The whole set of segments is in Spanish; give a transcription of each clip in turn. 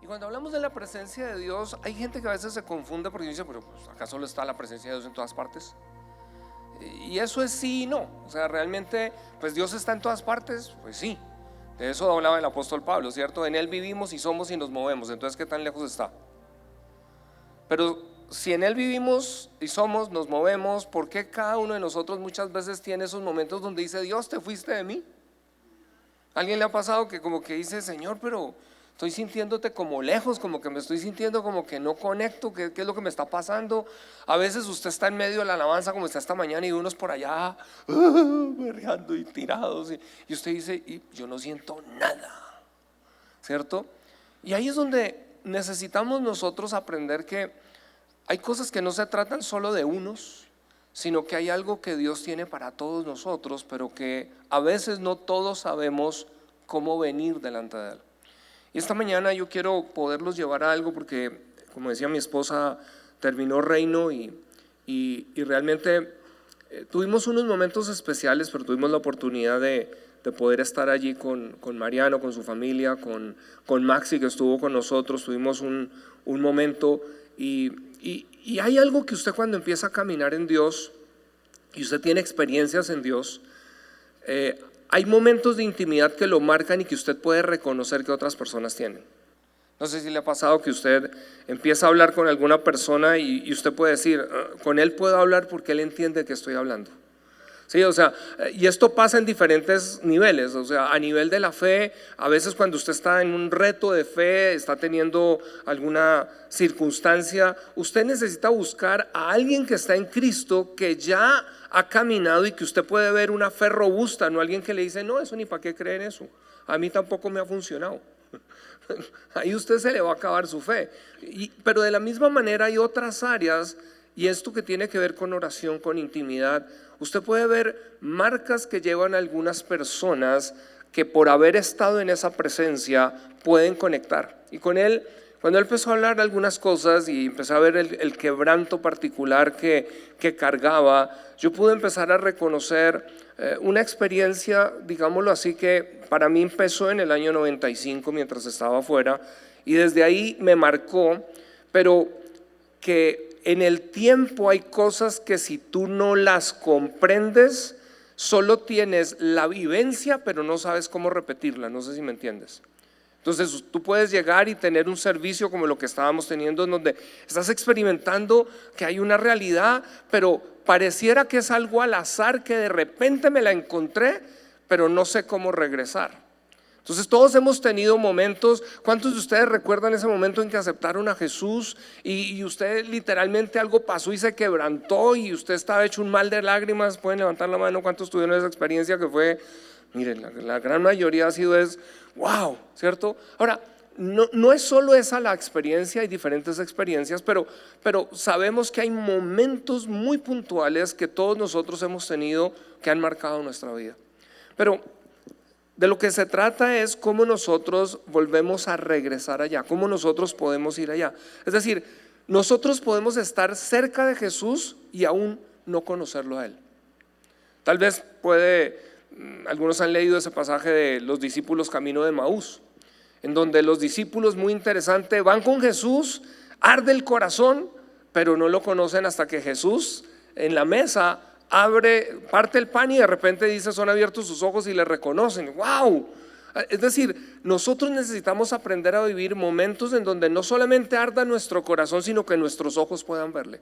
Y cuando hablamos de la presencia de Dios, hay gente que a veces se confunde porque dice, pero pues, ¿acaso solo está la presencia de Dios en todas partes? Y eso es sí y no. O sea, realmente, pues Dios está en todas partes, pues sí. De eso hablaba el apóstol Pablo, ¿cierto? En Él vivimos y somos y nos movemos. Entonces, ¿qué tan lejos está? Pero si en Él vivimos y somos, nos movemos, ¿por qué cada uno de nosotros muchas veces tiene esos momentos donde dice, Dios, te fuiste de mí? ¿A alguien le ha pasado que como que dice, Señor, pero estoy sintiéndote como lejos, como que me estoy sintiendo como que no conecto? ¿Qué es lo que me está pasando? A veces usted está en medio de la alabanza como está esta mañana y unos por allá berreando y tirados y usted dice, y yo no siento nada, ¿cierto? Y ahí es donde necesitamos nosotros aprender que hay cosas que no se tratan solo de unos, sino que hay algo que Dios tiene para todos nosotros, pero que a veces no todos sabemos cómo venir delante de Él. Y esta mañana yo quiero poderlos llevar a algo porque, como decía mi esposa, terminó Reino y realmente tuvimos unos momentos especiales, pero tuvimos la oportunidad de poder estar allí con Mariano, con su familia, con Maxi que estuvo con nosotros. Tuvimos un momento y hay algo que usted cuando empieza a caminar en Dios y usted tiene experiencias en Dios, hay momentos de intimidad que lo marcan y que usted puede reconocer que otras personas tienen. No sé si le ha pasado que usted empieza a hablar con alguna persona y usted puede decir, con él puedo hablar porque él entiende que estoy hablando. Sí, o sea, y esto pasa en diferentes niveles. O sea, a nivel de la fe, a veces cuando usted está en un reto de fe, está teniendo alguna circunstancia, usted necesita buscar a alguien que está en Cristo, que ya ha caminado y que usted puede ver una fe robusta, no alguien que le dice, no, eso ni para qué creer eso, a mí tampoco me ha funcionado. Ahí usted se le va a acabar su fe. Pero de la misma manera hay otras áreas, y esto que tiene que ver con oración, con intimidad. Usted puede ver marcas que llevan a algunas personas que por haber estado en esa presencia pueden conectar. Y con él, cuando él empezó a hablar algunas cosas y empezó a ver el quebranto particular que cargaba, yo pude empezar a reconocer una experiencia, digámoslo así, que para mí empezó en el año 95 mientras estaba afuera, y desde ahí me marcó, pero que en el tiempo hay cosas que si tú no las comprendes, solo tienes la vivencia, pero no sabes cómo repetirla. No sé si me entiendes. Entonces tú puedes llegar y tener un servicio como lo que estábamos teniendo, en donde estás experimentando que hay una realidad, pero pareciera que es algo al azar, que de repente me la encontré, pero no sé cómo regresar. Entonces todos hemos tenido momentos. ¿Cuántos de ustedes recuerdan ese momento en que aceptaron a Jesús y usted literalmente algo pasó y se quebrantó y usted estaba hecho un mal de lágrimas? Pueden levantar la mano. ¿Cuántos tuvieron esa experiencia que fue? Miren, la gran mayoría ha sido wow, ¿cierto? Ahora, no es solo esa la experiencia, hay diferentes experiencias, pero sabemos que hay momentos muy puntuales que todos nosotros hemos tenido que han marcado nuestra vida. Pero de lo que se trata es cómo nosotros volvemos a regresar allá, cómo nosotros podemos ir allá. Es decir, nosotros podemos estar cerca de Jesús y aún no conocerlo a Él. Tal vez algunos han leído ese pasaje de los discípulos camino de Emaús, en donde los discípulos, muy interesante, van con Jesús, arde el corazón, pero no lo conocen hasta que Jesús en la mesa parte el pan y de repente dice, son abiertos sus ojos y le reconocen. ¡Wow! Es decir, nosotros necesitamos aprender a vivir momentos en donde no solamente arda nuestro corazón, sino que nuestros ojos puedan verle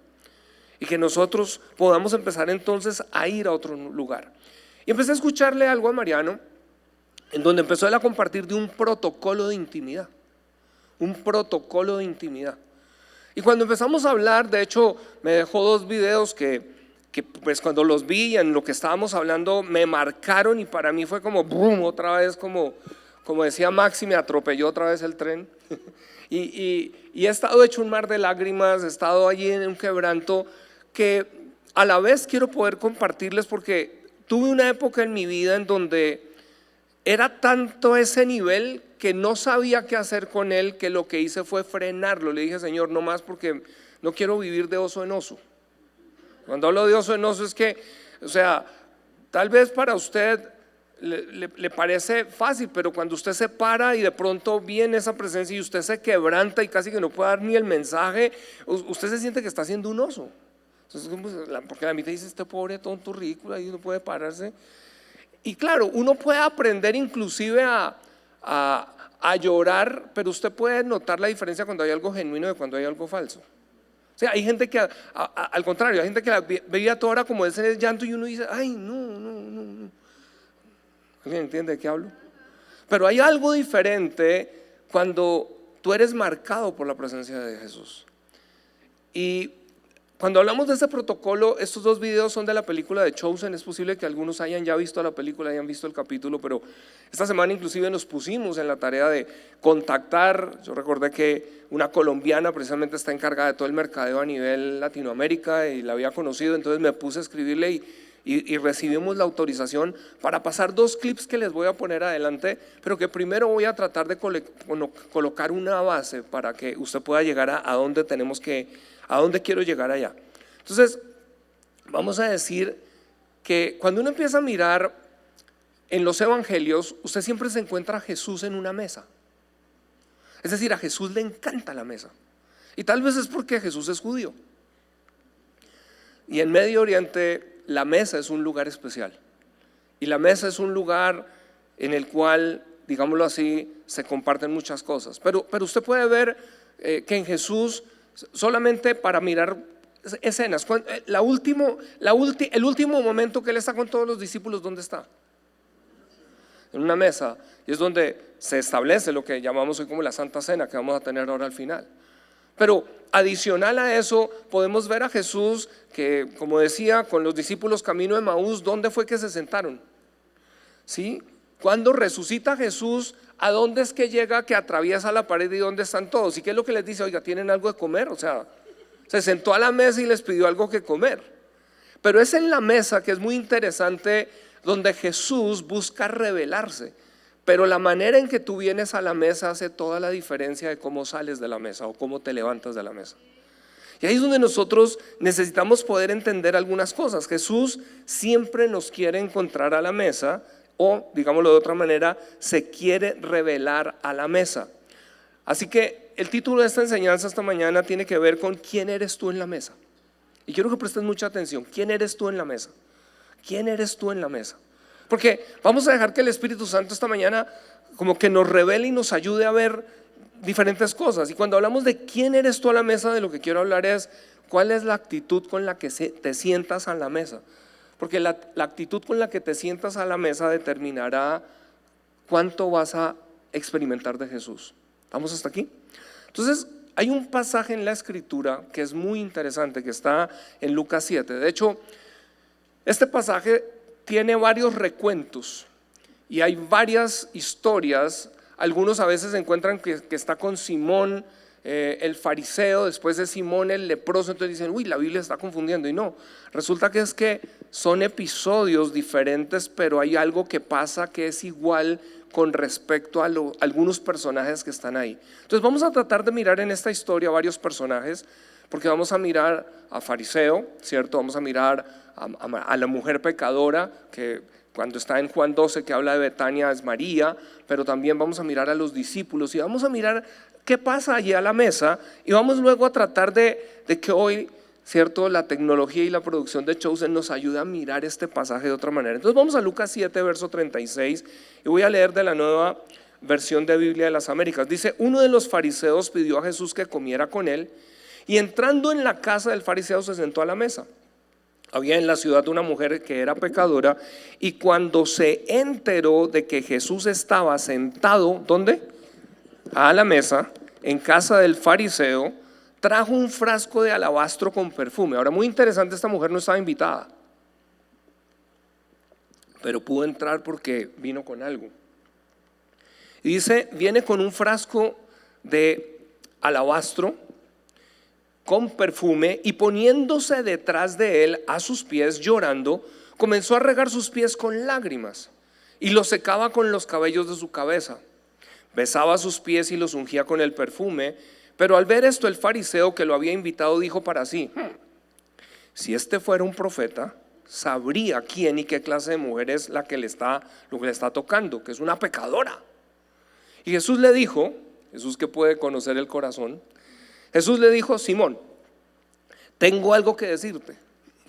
y que nosotros podamos empezar entonces a ir a otro lugar. Y empecé a escucharle algo a Mariano, en donde empezó él a compartir de un protocolo de intimidad. Un protocolo de intimidad. Y cuando empezamos a hablar, de hecho me dejó 2 videos que pues cuando los vi en lo que estábamos hablando me marcaron, y para mí fue como boom, otra vez, como decía Maxi, me atropelló otra vez el tren. y he estado hecho un mar de lágrimas, he estado allí en un quebranto que a la vez quiero poder compartirles, porque tuve una época en mi vida en donde era tanto ese nivel que no sabía qué hacer con él, que lo que hice fue frenarlo. Le dije, Señor, no más, porque no quiero vivir de oso en oso. Cuando hablo de oso en oso es que, o sea, tal vez para usted le parece fácil, pero cuando usted se para y de pronto viene esa presencia y usted se quebranta y casi que no puede dar ni el mensaje, usted se siente que está haciendo un oso. Entonces, porque la mitad dice, este pobre tonto ridículo ahí no puede pararse. Y claro, uno puede aprender inclusive a llorar, pero usted puede notar la diferencia cuando hay algo genuino de cuando hay algo falso. O sea, hay gente que al contrario, hay gente que la veía toda hora como ese llanto y uno dice, ay, no. ¿Alguien entiende de qué hablo? Pero hay algo diferente cuando tú eres marcado por la presencia de Jesús. Y cuando hablamos de ese protocolo, estos dos videos son de la película de Chosen. Es posible que algunos hayan ya visto la película, hayan visto el capítulo, pero esta semana inclusive nos pusimos en la tarea de contactar. Yo recordé que una colombiana precisamente está encargada de todo el mercadeo a nivel Latinoamérica y la había conocido, entonces me puse a escribirle y recibimos la autorización para pasar dos clips que les voy a poner adelante, pero que primero voy a tratar de colocar una base para que usted pueda llegar a donde a dónde quiero llegar allá. Entonces, vamos a decir que cuando uno empieza a mirar en los evangelios, usted siempre se encuentra a Jesús en una mesa. Es decir, a Jesús le encanta la mesa. Y tal vez es porque Jesús es judío. Y en Medio Oriente la mesa es un lugar especial. Y la mesa es un lugar en el cual, digámoslo así, se comparten muchas cosas. Pero usted puede ver que en Jesús, solamente para mirar escenas, el último momento que Él está con todos los discípulos, ¿dónde está? En una mesa. Y es donde se establece lo que llamamos hoy como la Santa Cena, que vamos a tener ahora al final. Pero adicional a eso, podemos ver a Jesús que, como decía, con los discípulos camino de Emaús, ¿dónde fue que se sentaron? ¿Sí? Cuando resucita Jesús, ¿a dónde es que llega, que atraviesa la pared y dónde están todos? ¿Y qué es lo que les dice? Oiga, ¿tienen algo de comer? O sea, se sentó a la mesa y les pidió algo que comer. Pero es en la mesa que es muy interesante, donde Jesús busca revelarse. Pero la manera en que tú vienes a la mesa hace toda la diferencia de cómo sales de la mesa o cómo te levantas de la mesa. Y ahí es donde nosotros necesitamos poder entender algunas cosas. Jesús siempre nos quiere encontrar a la mesa, o digámoslo de otra manera, se quiere revelar a la mesa. Así que el título de esta enseñanza esta mañana tiene que ver con ¿quién eres tú en la mesa? Y quiero que prestes mucha atención. ¿Quién eres tú en la mesa? ¿Quién eres tú en la mesa? Porque vamos a dejar que el Espíritu Santo esta mañana como que nos revele y nos ayude a ver diferentes cosas. Y cuando hablamos de quién eres tú a la mesa, de lo que quiero hablar es cuál es la actitud con la que te sientas a la mesa. Porque la actitud con la que te sientas a la mesa determinará cuánto vas a experimentar de Jesús. ¿Vamos hasta aquí? Entonces, hay un pasaje en la Escritura que es muy interesante, que está en Lucas 7. De hecho, este pasaje tiene varios recuentos y hay varias historias. Algunos a veces encuentran que está con Simón el fariseo, después de Simón el leproso, entonces dicen, uy, la Biblia está confundiendo. Y no, resulta que es que son episodios diferentes, pero hay algo que pasa que es igual con respecto a algunos personajes que están ahí. Entonces vamos a tratar de mirar en esta historia varios personajes, porque vamos a mirar a fariseo, ¿cierto? Vamos a mirar a la mujer pecadora, que cuando está en Juan 12 que habla de Betania es María, pero también vamos a mirar a los discípulos y vamos a mirar qué pasa allí a la mesa, y vamos luego a tratar de que hoy, ¿cierto?, la tecnología y la producción de Chosen nos ayuda a mirar este pasaje de otra manera. Entonces vamos a Lucas 7, verso 36, y voy a leer de la Nueva Versión de Biblia de las Américas. Dice, uno de los fariseos pidió a Jesús que comiera con él, y entrando en la casa del fariseo se sentó a la mesa. Había en la ciudad una mujer que era pecadora, y cuando se enteró de que Jesús estaba sentado, ¿dónde? A la mesa, en casa del fariseo, trajo un frasco de alabastro con perfume. Ahora, muy interesante, esta mujer no estaba invitada, pero pudo entrar porque vino con algo. Y dice, viene con un frasco de alabastro con perfume, y poniéndose detrás de él a sus pies llorando, comenzó a regar sus pies con lágrimas y los secaba con los cabellos de su cabeza. Besaba sus pies y los ungía con el perfume. Pero al ver el fariseo que lo había invitado dijo para sí, si este fuera un profeta, sabría quién y qué clase de mujer es lo que le está tocando, que es una pecadora. Y Jesús le dijo, Jesús que puede conocer el corazón, Jesús le dijo: Simón, tengo algo que decirte.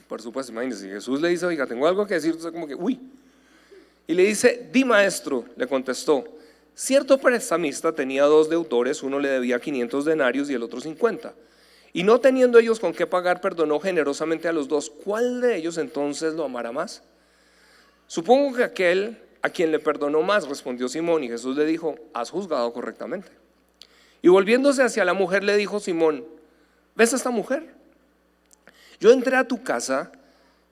Por supuesto, imagínense, Jesús le dice: oiga, tengo algo que decirte, como que, uy. Y le dice: di, maestro, le contestó. Cierto prestamista tenía 2 deudores, uno le debía 500 denarios y el otro 50. Y no teniendo ellos con qué pagar, perdonó generosamente a los 2. ¿Cuál de ellos entonces lo amará más? Supongo que aquel a quien le perdonó más, respondió Simón. Y Jesús le dijo: has juzgado correctamente. Y volviéndose hacia la mujer le dijo Simón: ¿ves a esta mujer? Yo entré a tu casa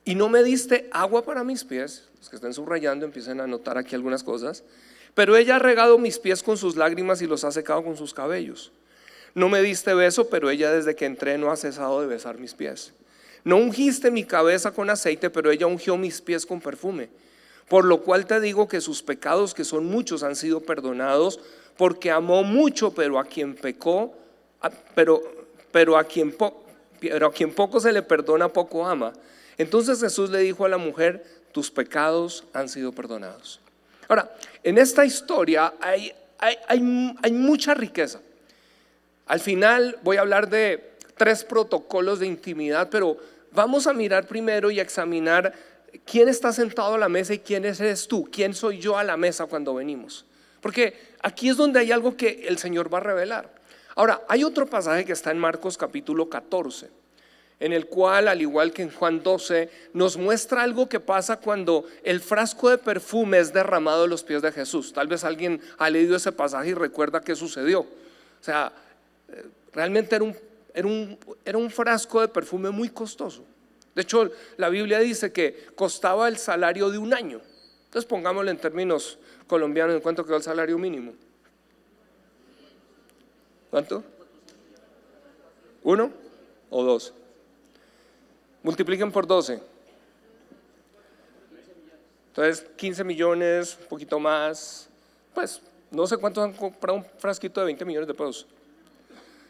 y no me diste agua para mis pies. Los que estén subrayando empiecen a anotar aquí algunas cosas. Pero ella ha regado mis pies con sus lágrimas y los ha secado con sus cabellos. No me diste beso, pero ella desde que entré no ha cesado de besar mis pies. No ungiste mi cabeza con aceite, pero ella ungió mis pies con perfume. Por lo cual te digo que sus pecados, que son muchos, han sido perdonados, porque amó mucho, pero a quien pecó, pero a quien poco se le perdona, poco ama. Entonces Jesús le dijo a la mujer: tus pecados han sido perdonados. Ahora, en esta historia hay mucha riqueza. Al final voy a hablar de 3 protocolos de intimidad, pero vamos a mirar primero y examinar quién está sentado a la mesa y quién eres tú, quién soy yo a la mesa cuando venimos. Porque aquí es donde hay algo que el Señor va a revelar. Ahora, hay otro pasaje que está en Marcos capítulo 14, en el cual, al igual que en Juan 12, nos muestra algo que pasa cuando el frasco de perfume es derramado en los pies de Jesús. Tal vez alguien ha leído ese pasaje y recuerda qué sucedió. O sea, realmente era un frasco de perfume muy costoso. De hecho, la Biblia dice que costaba el salario de un año. Entonces pongámoslo en términos colombianos: ¿en cuánto quedó el salario mínimo? ¿Cuánto? ¿1 o 2? Multipliquen por 12. Entonces 15 millones, un poquito más. Pues no sé cuántos han comprado un frasquito de 20 millones de pesos.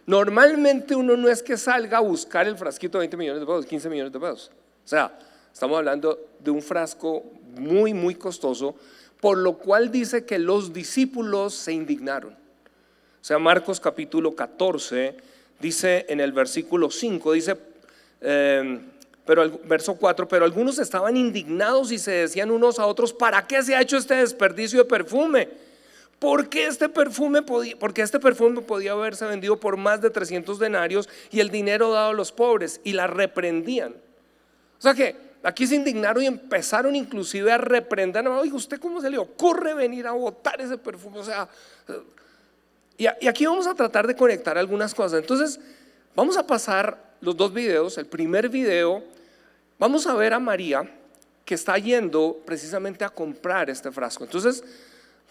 Normalmente uno no es que salga a buscar el frasquito de 20 millones de pesos, 15 millones de pesos. O sea, estamos hablando de un frasco muy, muy costoso, por lo cual dice que los discípulos se indignaron. O sea, Marcos capítulo 14 dice en el versículo 5, dice, verso 4, pero algunos estaban indignados y se decían unos a otros: ¿para qué se ha hecho este desperdicio de perfume? Porque este perfume podía haberse vendido por más de 300 denarios y el dinero dado a los pobres. Y la reprendían. O sea que aquí se indignaron y empezaron inclusive a reprender: oiga, ¿usted cómo se le ocurre venir a botar ese perfume? O sea, y aquí vamos a tratar de conectar algunas cosas. Entonces vamos a pasar los 2 videos. El primer video, vamos a ver a María, que está yendo precisamente a comprar este frasco. Entonces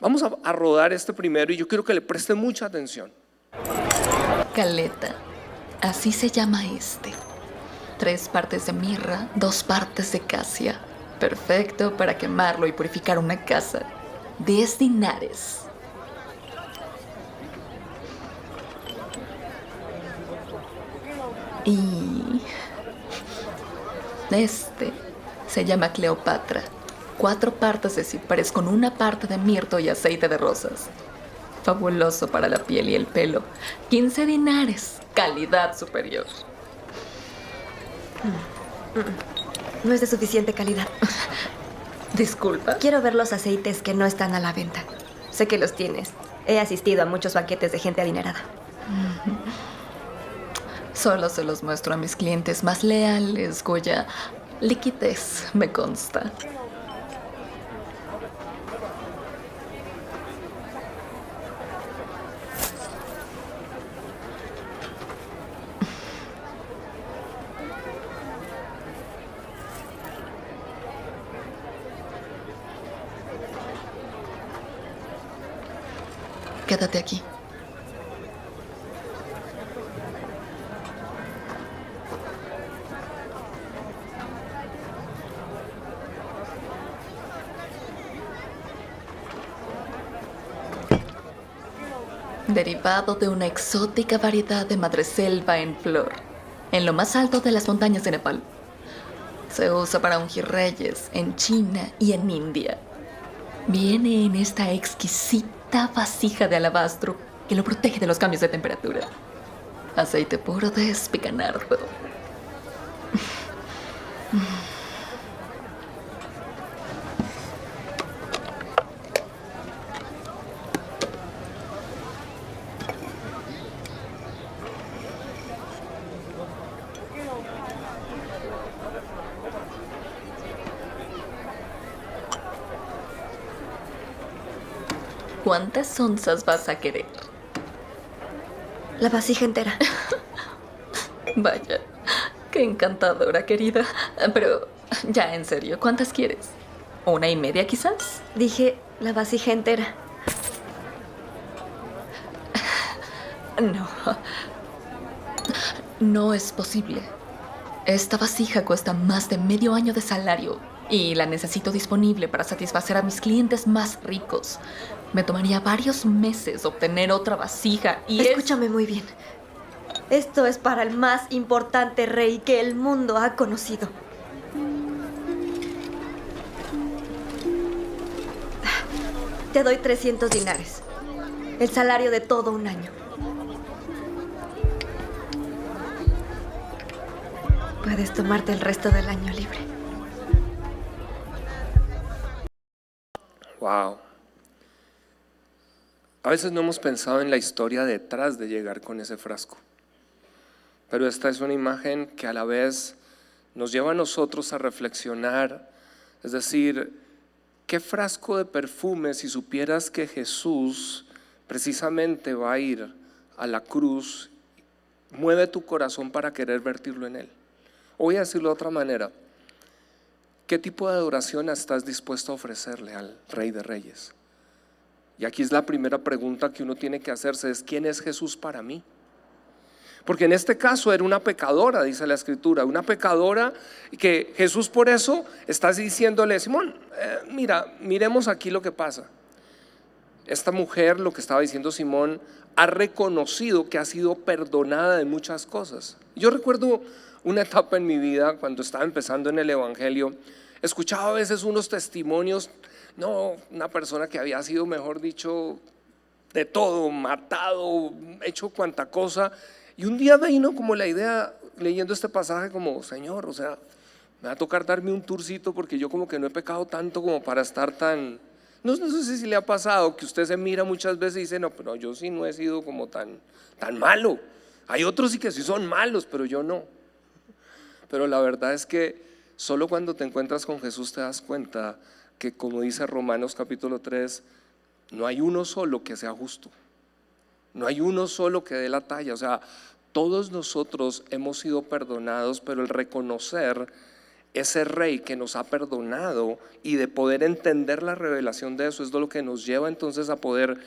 vamos a rodar este primero y yo quiero que le presten mucha atención. Caleta, así se llama este. 3 partes de mirra, 2 partes de casia. Perfecto para quemarlo y purificar una casa. 10 dinares. Y este se llama Cleopatra. 4 partes de ciprés con 1 parte de mirto y aceite de rosas. Fabuloso para la piel y el pelo. 15 dinares, calidad superior. No es de suficiente calidad. Disculpa. Quiero ver los aceites que no están a la venta. Sé que los tienes. He asistido a muchos banquetes de gente adinerada. Solo se los muestro a mis clientes más leales, cuya liquidez me consta. Quédate aquí. Derivado de una exótica variedad de madreselva en flor, en lo más alto de las montañas de Nepal. Se usa para ungir reyes en China y en India. Viene en esta exquisita vasija de alabastro que lo protege de los cambios de temperatura. Aceite puro de espiganardo. ¿Cuántas onzas vas a querer? La vasija entera. Vaya, qué encantadora, querida. Pero, ya en serio, ¿cuántas quieres? ¿Una y media quizás? Dije la vasija entera. No. No es posible. Esta vasija cuesta más de medio año de salario y la necesito disponible para satisfacer a mis clientes más ricos. Me tomaría varios meses obtener otra vasija y Escúchame muy bien. Esto es para el más importante rey que el mundo ha conocido. Te doy 300 dinares. El salario de todo un año. Puedes tomarte el resto del año libre. Wow. A veces no hemos pensado en la historia detrás de llegar con ese frasco. Pero esta es una imagen que a la vez nos lleva a nosotros a reflexionar. Es decir, ¿qué frasco de perfume si supieras que Jesús precisamente va a ir a la cruz, mueve tu corazón para querer vertirlo en Él? O voy a decirlo de otra manera. ¿Qué tipo de adoración estás dispuesto a ofrecerle al Rey de Reyes? Y aquí es la primera pregunta que uno tiene que hacerse, es ¿quién es Jesús para mí? Porque en este caso era una pecadora, dice la Escritura, una pecadora que Jesús por eso está diciéndole, Simón, mira, miremos aquí lo que pasa. Esta mujer, lo que estaba diciendo Simón, ha reconocido que ha sido perdonada de muchas cosas. Yo recuerdo una etapa en mi vida cuando estaba empezando en el Evangelio, escuchaba a veces unos testimonios, no, una persona que había sido, mejor dicho, de todo, matado, hecho cuanta cosa. Y un día me vino como la idea, leyendo este pasaje, como Señor, o sea, me va a tocar darme un tourcito porque yo como que no he pecado tanto como para estar tan... No sé si le ha pasado que usted se mira muchas veces y dice, no, pero yo sí no he sido como tan malo. Hay otros sí que sí son malos, pero yo no. Pero la verdad es que solo cuando te encuentras con Jesús te das cuenta que, como dice Romanos capítulo 3, no hay uno solo que sea justo. No hay uno solo que dé la talla. O sea, todos nosotros hemos sido perdonados, pero el reconocer ese Rey que nos ha perdonado y de poder entender la revelación de eso es lo que nos lleva entonces a poder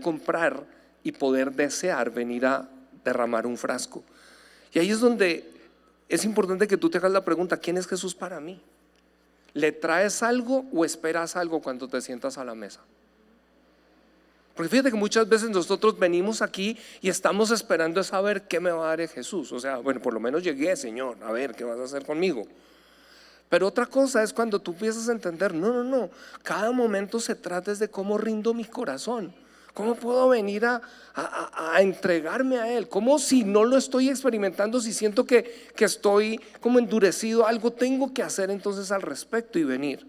comprar y poder desear venir a derramar un frasco. Y ahí es donde es importante que tú te hagas la pregunta, ¿quién es Jesús para mí? ¿Le traes algo o esperas algo cuando te sientas a la mesa? Porque fíjate que muchas veces nosotros venimos aquí y estamos esperando saber qué me va a dar Jesús. O sea, bueno, por lo menos llegué, Señor, a ver qué vas a hacer conmigo. Pero otra cosa es cuando tú empiezas a entender, no, cada momento se trata de cómo rindo mi corazón. ¿Cómo puedo venir a entregarme a Él? ¿Cómo si no lo estoy experimentando, si siento que estoy como endurecido, algo tengo que hacer entonces al respecto y venir?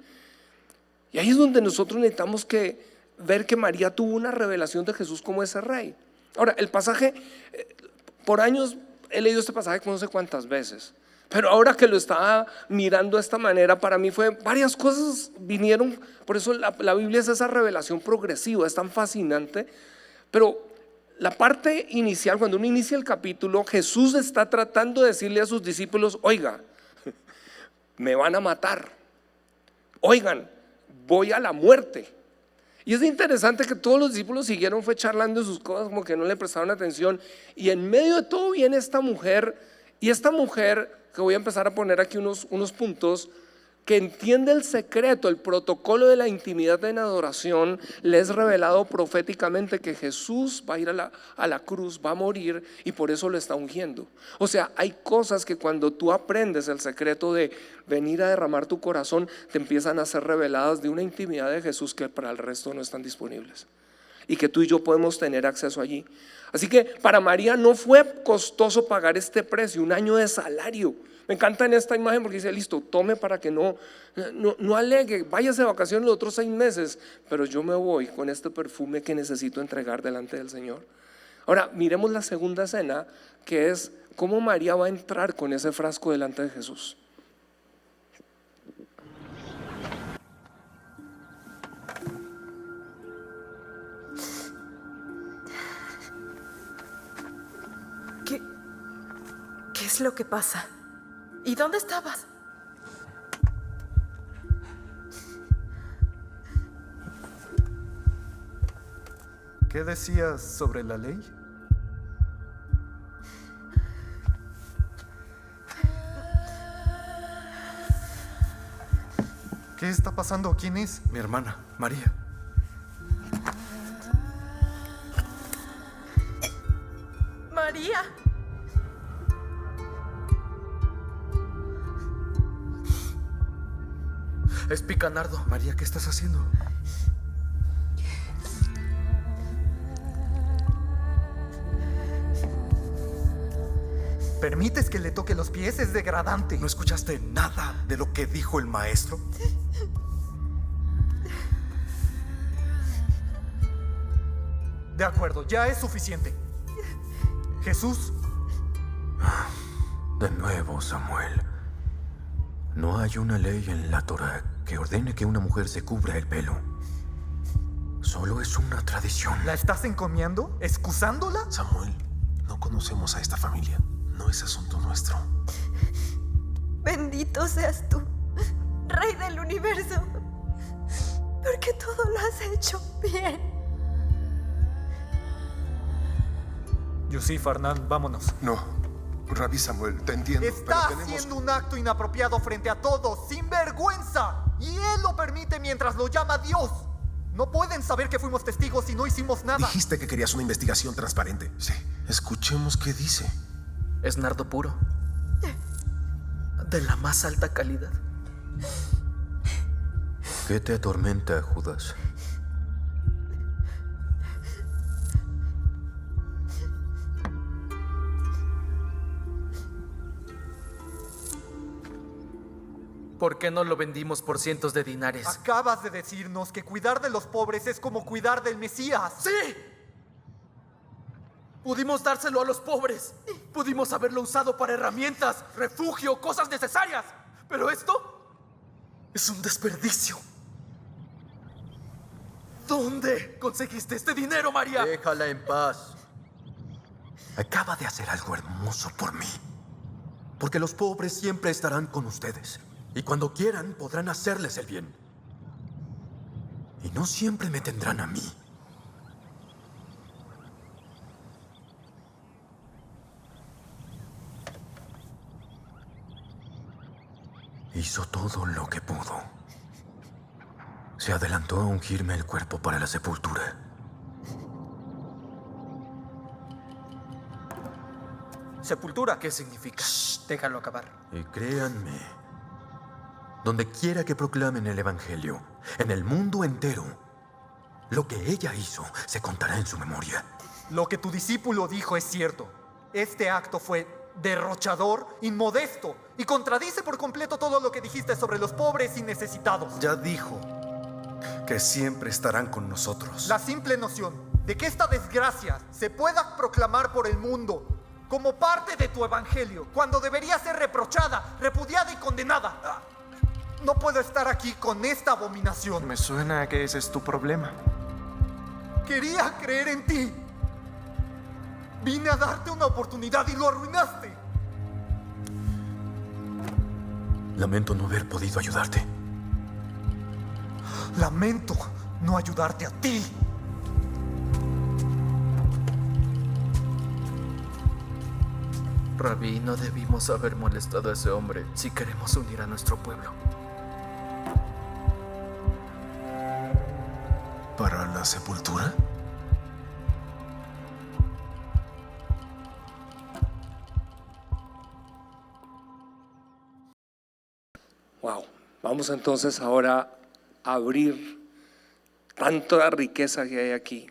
Y ahí es donde nosotros necesitamos que ver que María tuvo una revelación de Jesús como ese Rey. Ahora, el pasaje, por años he leído este pasaje no sé cuántas veces, pero ahora que lo estaba mirando de esta manera, para mí fue varias cosas vinieron. Por eso la Biblia es esa revelación progresiva, es tan fascinante. Pero la parte inicial, cuando uno inicia el capítulo, Jesús está tratando de decirle a sus discípulos, oiga, me van a matar, oigan, voy a la muerte. Y es interesante que todos los discípulos siguieron fue charlando de sus cosas, como que no le prestaron atención. Y en medio de todo viene esta mujer, y esta mujer, que voy a empezar a poner aquí unos puntos, que entiende el secreto, el protocolo de la intimidad en adoración, le es revelado proféticamente que Jesús va a ir a la cruz, va a morir y por eso lo está ungiendo. O sea, hay cosas que cuando tú aprendes el secreto de venir a derramar tu corazón, te empiezan a ser reveladas de una intimidad de Jesús que para el resto no están disponibles y que tú y yo podemos tener acceso allí. Así que para María no fue costoso pagar este precio, un año de salario. Me encanta en esta imagen porque dice, listo, tome para que no alegue, váyase de vacaciones los otros 6 meses, pero yo me voy con este perfume que necesito entregar delante del Señor. Ahora miremos la segunda escena, que es cómo María va a entrar con ese frasco delante de Jesús. ¿Qué es lo que pasa? ¿Y dónde estabas? ¿Qué decías sobre la ley? ¿Qué está pasando? ¿Quién es? Mi hermana, María. María. Es Picanardo. María, ¿qué estás haciendo? ¿Permites que le toque los pies? Es degradante. ¿No escuchaste nada de lo que dijo el maestro? De acuerdo, ya es suficiente. Jesús. De nuevo, Samuel. No hay una ley en la Torá que ordene que una mujer se cubra el pelo. Solo es una tradición. ¿La estás encomiando? ¿Excusándola? Samuel, no conocemos a esta familia. No es asunto nuestro. Bendito seas tú, Rey del universo, porque todo lo has hecho bien. Yusif, Arnán, vámonos. No, Rabí Samuel, te entiendo. Está pero haciendo un acto inapropiado frente a todos, sin vergüenza. Y él lo permite mientras lo llama Dios. No pueden saber que fuimos testigos y no hicimos nada. Dijiste que querías una investigación transparente. Sí, escuchemos qué dice. Es nardo puro. De la más alta calidad. ¿Qué te atormenta, Judas? ¿Por qué no lo vendimos por cientos de dinares? Acabas de decirnos que cuidar de los pobres es como cuidar del Mesías. ¡Sí! Pudimos dárselo a los pobres. Pudimos haberlo usado para herramientas, refugio, cosas necesarias. Pero esto es un desperdicio. ¿Dónde conseguiste este dinero, María? Déjala en paz. Acaba de hacer algo hermoso por mí. Porque los pobres siempre estarán con ustedes. Y cuando quieran podrán hacerles el bien. Y no siempre me tendrán a mí. Hizo todo lo que pudo. Se adelantó a ungirme el cuerpo para la sepultura. ¿Sepultura? ¿Qué significa? Déjalo acabar. Y créanme, donde quiera que proclamen el Evangelio, en el mundo entero, lo que ella hizo se contará en su memoria. Lo que tu discípulo dijo es cierto. Este acto fue derrochador, inmodesto y contradice por completo todo lo que dijiste sobre los pobres y necesitados. Ya dijo que siempre estarán con nosotros. La simple noción de que esta desgracia se pueda proclamar por el mundo como parte de tu evangelio, cuando debería ser reprochada, repudiada y condenada. No puedo estar aquí con esta abominación. Me suena a que ese es tu problema. Quería creer en ti. Vine a darte una oportunidad y lo arruinaste. Lamento no haber podido ayudarte. Lamento no ayudarte a ti. Rabí, no debimos haber molestado a ese hombre si queremos unir a nuestro pueblo. ¿Para la sepultura? Wow, vamos entonces ahora a abrir tanta riqueza que hay aquí.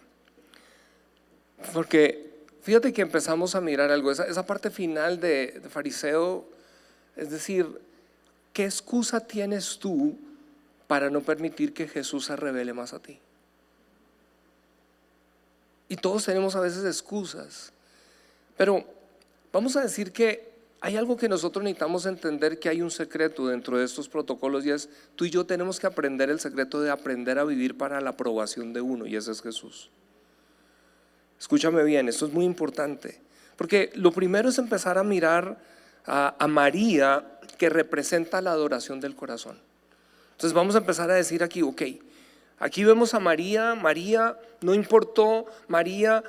Porque fíjate que empezamos a mirar algo, esa parte final de fariseo, es decir, ¿qué excusa tienes tú para no permitir que Jesús se revele más a ti? Y todos tenemos a veces excusas, pero vamos a decir que hay algo que nosotros necesitamos entender, que hay un secreto dentro de estos protocolos, y es: tú y yo tenemos que aprender el secreto de aprender a vivir para la aprobación de uno, y ese es Jesús. Escúchame bien, esto es muy importante, porque lo primero es empezar a mirar a María, que representa la adoración del corazón. Entonces vamos a empezar a decir aquí, ok, aquí vemos a María. María no importó, María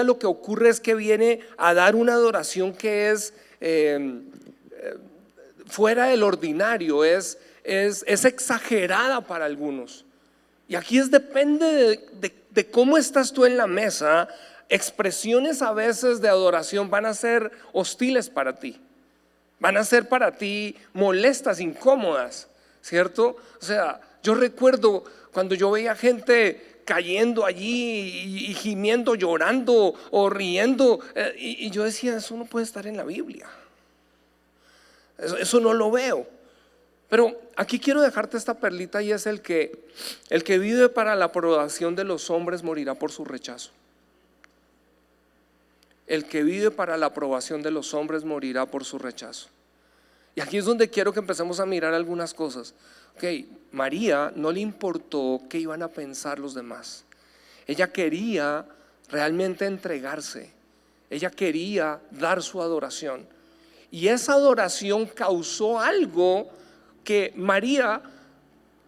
lo que ocurre es que viene a dar una adoración que es fuera del ordinario, es exagerada para algunos. Y aquí depende de cómo estás tú en la mesa. Expresiones a veces de adoración van a ser hostiles para ti, van a ser para ti molestas, incómodas, ¿cierto? O sea, yo recuerdo cuando yo veía gente cayendo allí y gimiendo, llorando o riendo, y yo decía: eso no puede estar en la Biblia, eso no lo veo. Pero aquí quiero dejarte esta perlita, y es el que vive para la aprobación de los hombres morirá por su rechazo. El que vive para la aprobación de los hombres morirá por su rechazo. Y aquí es donde quiero que empecemos a mirar algunas cosas. Ok, María no le importó qué iban a pensar los demás. Ella quería realmente entregarse. Ella quería dar su adoración. Y esa adoración causó algo que María,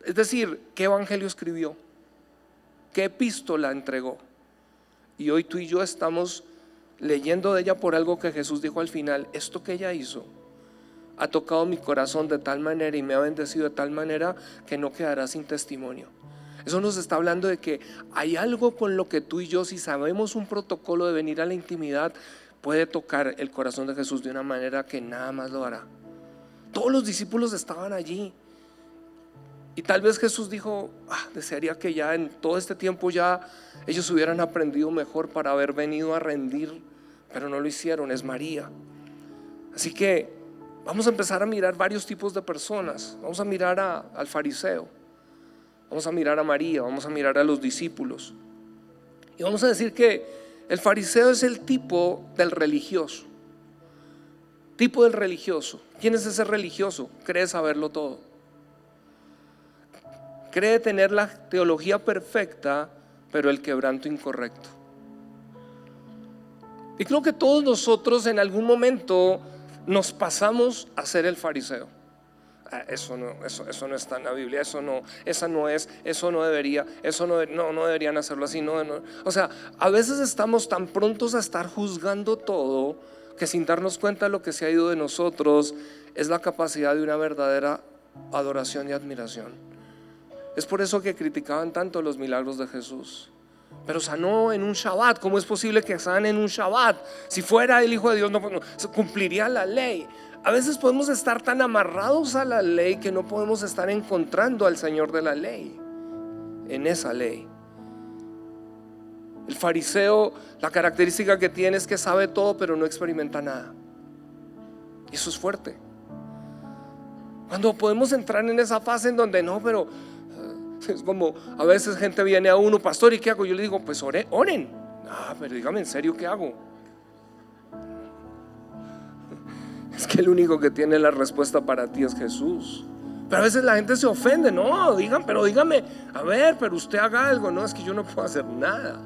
es decir, ¿qué evangelio escribió? ¿Qué epístola entregó? Y hoy tú y yo estamos leyendo de ella por algo que Jesús dijo al final: esto que ella hizo ha tocado mi corazón de tal manera y me ha bendecido de tal manera que no quedará sin testimonio. Eso nos está hablando de que hay algo con lo que tú y yo, si sabemos un protocolo de venir a la intimidad, puede tocar el corazón de Jesús de una manera que nada más lo hará. Todos los discípulos estaban allí, y tal vez Jesús dijo: desearía que ya en todo este tiempo ya ellos hubieran aprendido mejor para haber venido a rendir, pero no lo hicieron. Es María. Así que vamos a empezar a mirar varios tipos de personas. Vamos a mirar al fariseo, vamos a mirar a María, vamos a mirar a los discípulos, y vamos a decir que el fariseo es el tipo del religioso. Tipo del religioso. ¿Quién es ese religioso? Cree saberlo todo, cree tener la teología perfecta, pero el quebranto incorrecto. Y creo que todos nosotros en algún momento nos pasamos a ser el fariseo. Eso no está en la Biblia, eso no debería, no deberían hacerlo así, no. O sea, a veces estamos tan prontos a estar juzgando todo, que sin darnos cuenta lo que se ha ido de nosotros es la capacidad de una verdadera adoración y admiración. Es por eso que criticaban tanto los milagros de Jesús. Pero sanó en un Shabbat. ¿Cómo es posible que sane en un Shabbat? Si fuera el Hijo de Dios, no cumpliría la ley. A veces podemos estar tan amarrados a la ley que no podemos estar encontrando al Señor de la ley en esa ley. El fariseo, la característica que tiene es que sabe todo, pero no experimenta nada. Y eso es fuerte. Cuando podemos entrar en esa fase en donde no, pero es como a veces gente viene a uno: pastor, ¿y qué hago? Yo le digo: pues oren. Pero dígame en serio, ¿qué hago? Es que el único que tiene la respuesta para ti es Jesús. Pero a veces la gente se ofende: no, dígame, a ver, pero usted haga algo. No, es que yo no puedo hacer nada,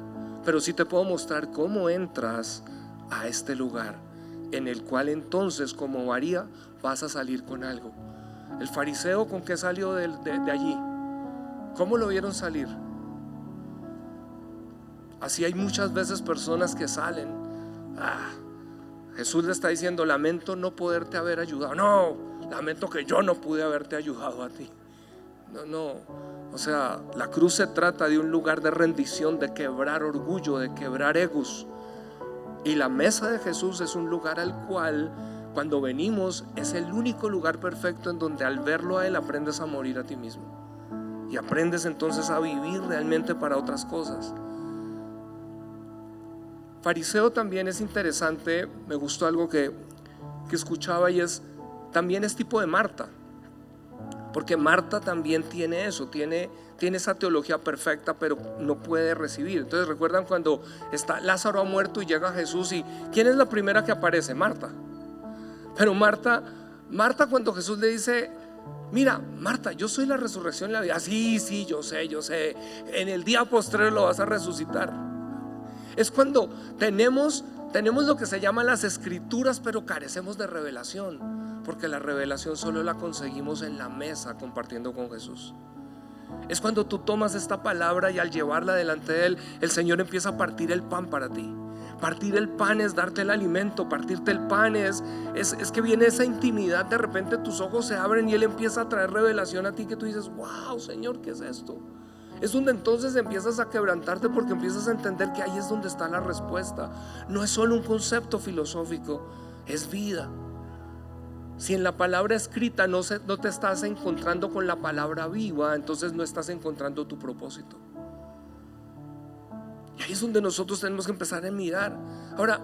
pero sí te puedo mostrar cómo entras a este lugar, en el cual entonces, como María, vas a salir con algo. El fariseo, ¿con qué salió de allí? ¿Cómo lo vieron salir? Así hay muchas veces personas que salen. Jesús le está diciendo: lamento no poderte haber ayudado. No, lamento que yo no pude haberte ayudado a ti. No. O sea, la cruz se trata de un lugar de rendición, de quebrar orgullo, de quebrar egos. Y la mesa de Jesús es un lugar al cual, cuando venimos, es el único lugar perfecto en donde al verlo a Él aprendes a morir a ti mismo. Y aprendes entonces a vivir realmente para otras cosas. Fariseo también es interesante. Me gustó algo que escuchaba, y también es tipo de Marta. Porque Marta también tiene eso, tiene esa teología perfecta, pero no puede recibir. Entonces recuerdan cuando está Lázaro ha muerto y llega Jesús, y ¿quién es la primera que aparece? Marta. Pero Marta cuando Jesús le dice: mira, Marta, yo soy la resurrección y la vida. Sí, yo sé, en el día postrero lo vas a resucitar. Es cuando tenemos lo que se llaman las escrituras, pero carecemos de revelación, porque la revelación solo la conseguimos en la mesa compartiendo con Jesús. Es cuando tú tomas esta palabra y al llevarla delante de Él, el Señor empieza a partir el pan para ti. Partir el pan es darte el alimento. Partirte el pan es que viene esa intimidad. De repente tus ojos se abren y Él empieza a traer revelación a ti, que tú dices: wow, Señor, ¿qué es esto? Es donde entonces empiezas a quebrantarte, porque empiezas a entender que ahí es donde está la respuesta. No es solo un concepto filosófico, es vida. Si en la palabra escrita no te estás encontrando con la palabra viva, entonces no estás encontrando tu propósito. Y ahí es donde nosotros tenemos que empezar a mirar. Ahora,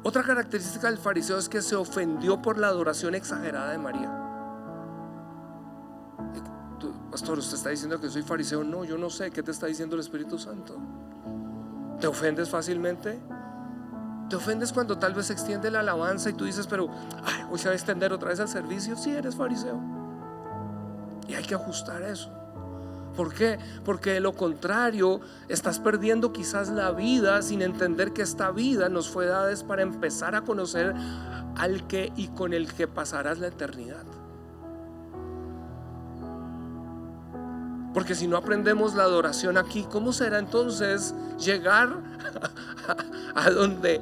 otra característica del fariseo es que se ofendió por la adoración exagerada de María. Pastor, ¿usted está diciendo que soy fariseo? No, yo no sé. ¿Qué te está diciendo el Espíritu Santo? ¿Te ofendes fácilmente? ¿Te ofendes cuando tal vez se extiende la alabanza y tú dices: pero hoy se va a extender otra vez al servicio? Sí, eres fariseo. Y hay que ajustar eso. ¿Por qué? Porque de lo contrario estás perdiendo quizás la vida sin entender que esta vida nos fue dada es para empezar a conocer al que y con el que pasarás la eternidad. Porque si no aprendemos la adoración aquí, ¿cómo será entonces llegar a donde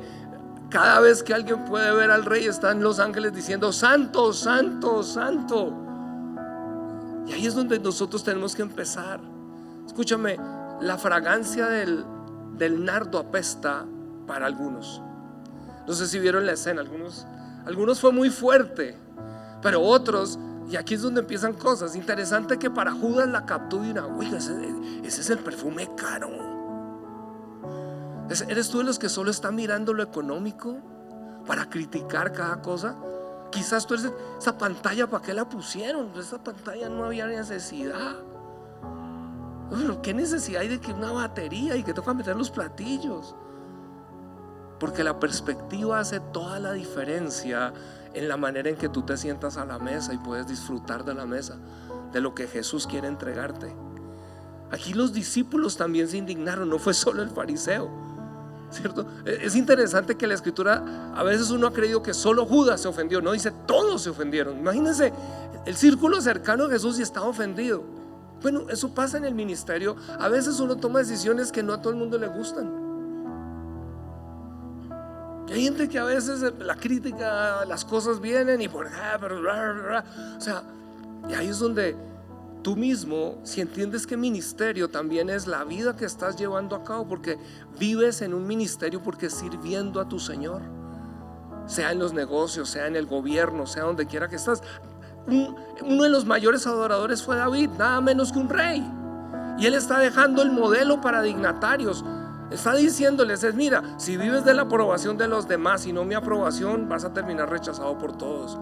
cada vez que alguien puede ver al Rey están los ángeles diciendo: santo, santo, santo? Y ahí es donde nosotros tenemos que empezar. Escúchame, la fragancia del nardo apesta para algunos. No sé si vieron la escena. Algunos fue muy fuerte, pero otros, y aquí es donde empiezan cosas. Interesante que para Judas la captó y una: oiga, ese es el perfume caro. ¿Eres tú de los que solo está mirando lo económico para criticar cada cosa? Quizás tú eres: esa pantalla, ¿para qué la pusieron? Esa pantalla no había necesidad. Pero ¿qué necesidad hay de que una batería y que toca meter los platillos? Porque la perspectiva hace toda la diferencia en la manera en que tú te sientas a la mesa y puedes disfrutar de la mesa, de lo que Jesús quiere entregarte. Aquí los discípulos también se indignaron, no fue solo el fariseo, ¿cierto? Es interesante que la escritura, a veces uno ha creído que solo Judas se ofendió. No, dice: todos se ofendieron. Imagínense el círculo cercano de Jesús y estaba ofendido. Bueno, eso pasa en el ministerio. A veces uno toma decisiones que no a todo el mundo le gustan. Y hay gente que a veces la crítica, las cosas vienen y por o sea, y ahí es donde tú mismo, si entiendes que ministerio también es la vida que estás llevando a cabo, porque vives en un ministerio porque sirviendo a tu Señor, sea en los negocios, sea en el gobierno, sea donde quiera que estás. Uno de los mayores adoradores fue David, nada menos que un rey, y él está dejando el modelo para dignatarios. Está diciéndoles: mira, si vives de la aprobación de los demás y no mi aprobación, vas a terminar rechazado por todos.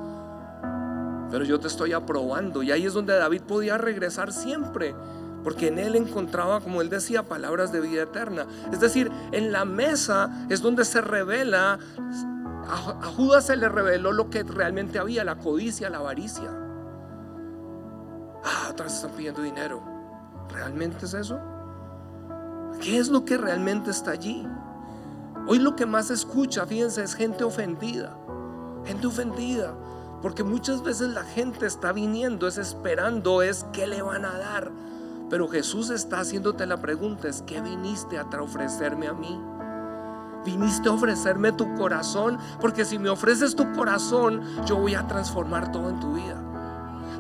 Pero yo te estoy aprobando. Y ahí es donde David podía regresar siempre, porque en él encontraba, como él decía, palabras de vida eterna. Es decir, en la mesa es donde se revela. A Judas se le reveló lo que realmente había: la codicia, la avaricia. Otras están pidiendo dinero. ¿Realmente es eso? ¿Qué es lo que realmente está allí? Hoy lo que más se escucha, fíjense, es gente ofendida. Gente ofendida, porque muchas veces la gente está viniendo, es esperando, es ¿qué le van a dar? Pero Jesús está haciéndote la pregunta: es ¿qué viniste a ofrecerme a mí? Viniste a ofrecerme tu corazón, porque si me ofreces tu corazón, yo voy a transformar todo en tu vida.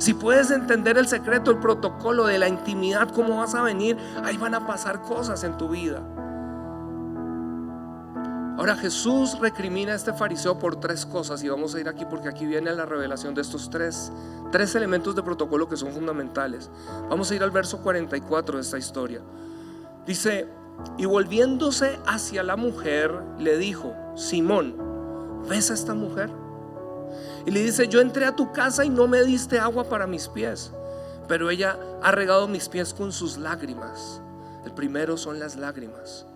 Si puedes entender el secreto, el protocolo de la intimidad, cómo vas a venir, ahí van a pasar cosas en tu vida. Ahora Jesús recrimina a este fariseo por 3 cosas, y vamos a ir aquí porque aquí viene la revelación de estos tres elementos de protocolo que son fundamentales. Vamos a ir al verso 44 de esta historia. Dice: y volviéndose hacia la mujer le dijo: Simón, ¿ves a esta mujer? Y le dice: yo entré a tu casa y no me diste agua para mis pies, pero ella ha regado mis pies con sus lágrimas. El primero son las lágrimas.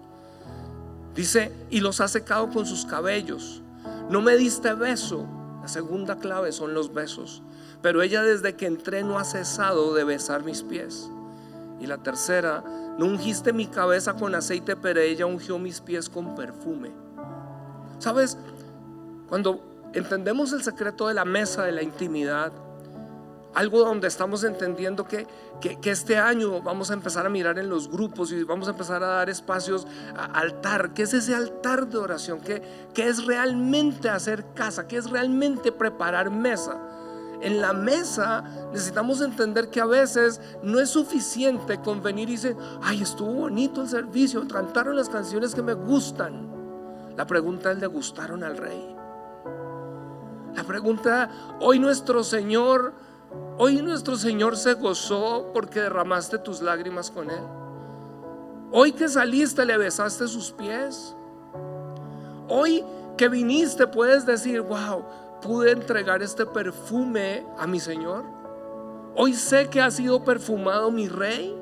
Dice: y los ha secado con sus cabellos. No me diste beso. La segunda clave son los besos, pero ella desde que entré no ha cesado de besar mis pies. Y la tercera: no ungiste mi cabeza con aceite, pero ella ungió mis pies con perfume. ¿Sabes? Cuando entendemos el secreto de la mesa de la intimidad, algo donde estamos entendiendo que este año vamos a empezar a mirar en los grupos y vamos a empezar a dar espacios a altar. ¿Qué es ese altar de oración? ¿Qué es realmente hacer casa? ¿Qué es realmente preparar mesa? En la mesa necesitamos entender que a veces no es suficiente con venir y decir: ay, estuvo bonito el servicio, cantaron las canciones que me gustan. La pregunta es: ¿le gustaron al Rey? La pregunta: hoy nuestro Señor se gozó porque derramaste tus lágrimas con Él. Hoy que saliste le besaste sus pies. Hoy que viniste puedes decir: wow, pude entregar este perfume a mi Señor. Hoy sé que ha sido perfumado mi Rey.